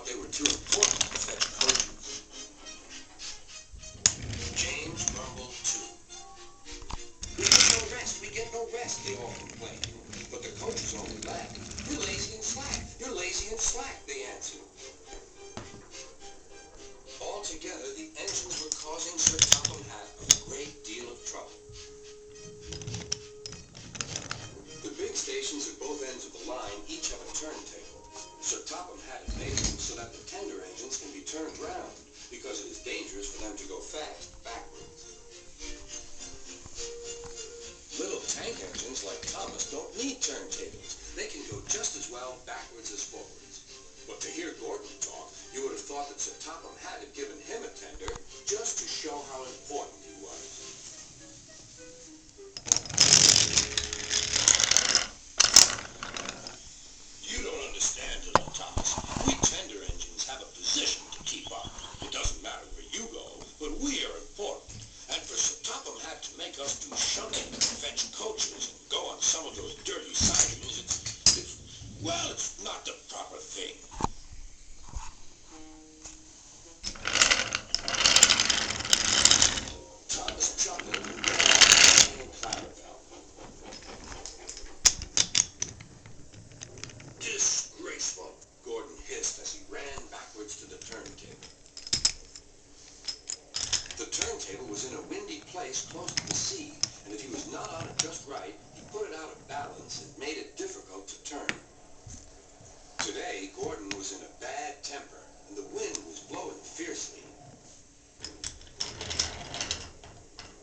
they were too important to fetch coaches. James grumbled too. We get no rest, they all complained. But the coaches only laughed. You're lazy and slack. You're lazy and slack, they answered. Altogether, the engines were causing Sir Topham Hatt a great deal of trouble. The big stations at both ends of the line each have a turntable. Sir Topham Hatt had made them so that the tender engines can be turned round, because it is dangerous for them to go fast backwards. Little tank engines like Thomas don't need turntables. They can go just as well backwards as forwards. But to hear Gordon talk, you would have thought that Sir Topham Hatt had given him a tender just to show how important he was. You don't understand, little Thomas. We tender engines have a position to keep up. It doesn't matter where you go, but we are important. And for Sir Topham Hatt to make us do shunting and fetch coaches and go on some of those dirty sidings, it's not the proper thing. Thomas chuckled and ran out and Clarabelle. Disgraceful, Gordon hissed as he ran backwards to the turntable. The turntable was in a windy place close to the sea, and if he was not on it just right, he put it out of balance and made it difficult to turn. Today, Gordon was in a bad temper, and the wind was blowing fiercely.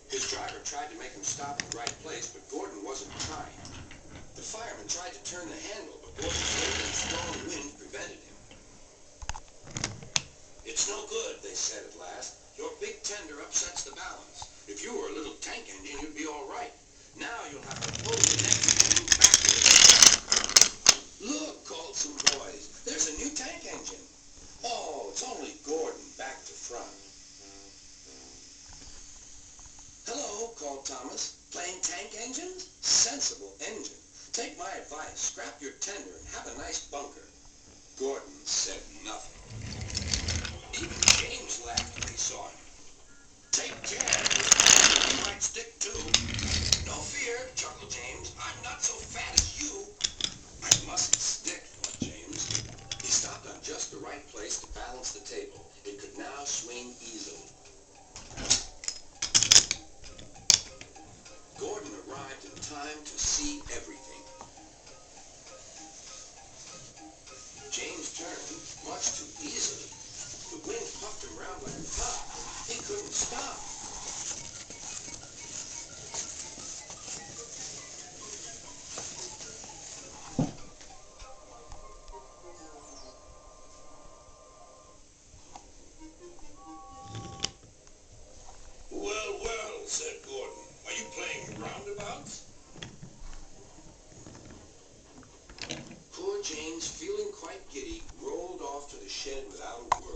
His driver tried to make him stop at the right place, but Gordon wasn't trying. The fireman tried to turn the handle, but Gordon's weight and strong wind prevented him. It's no good, they said at last. Your big tender upsets the balance. If you were a little tank engine, you'd be all right. Now you'll have to pull the next engine backwards. Look, called some boys. There's a new tank engine. Oh, it's only Gordon back to front. Hello, called Thomas. Playing tank engines? Sensible engine. Take my advice. Scrap your tender and have a nice bunker. Gordon said nothing. Even James laughed when he saw him. Take care, you might stick too. No fear, chuckled James. I'm not so fat as you. I mustn't stick, thought James. He stopped on just the right place to balance the table. It could now swing easily. Gordon arrived in time to see everything. James turned much too easily. The wind puffed him round like a top. He couldn't stop. Well, said Gordon. Are you playing roundabouts? Poor James, feeling quite giddy, rolled off to the shed without a word.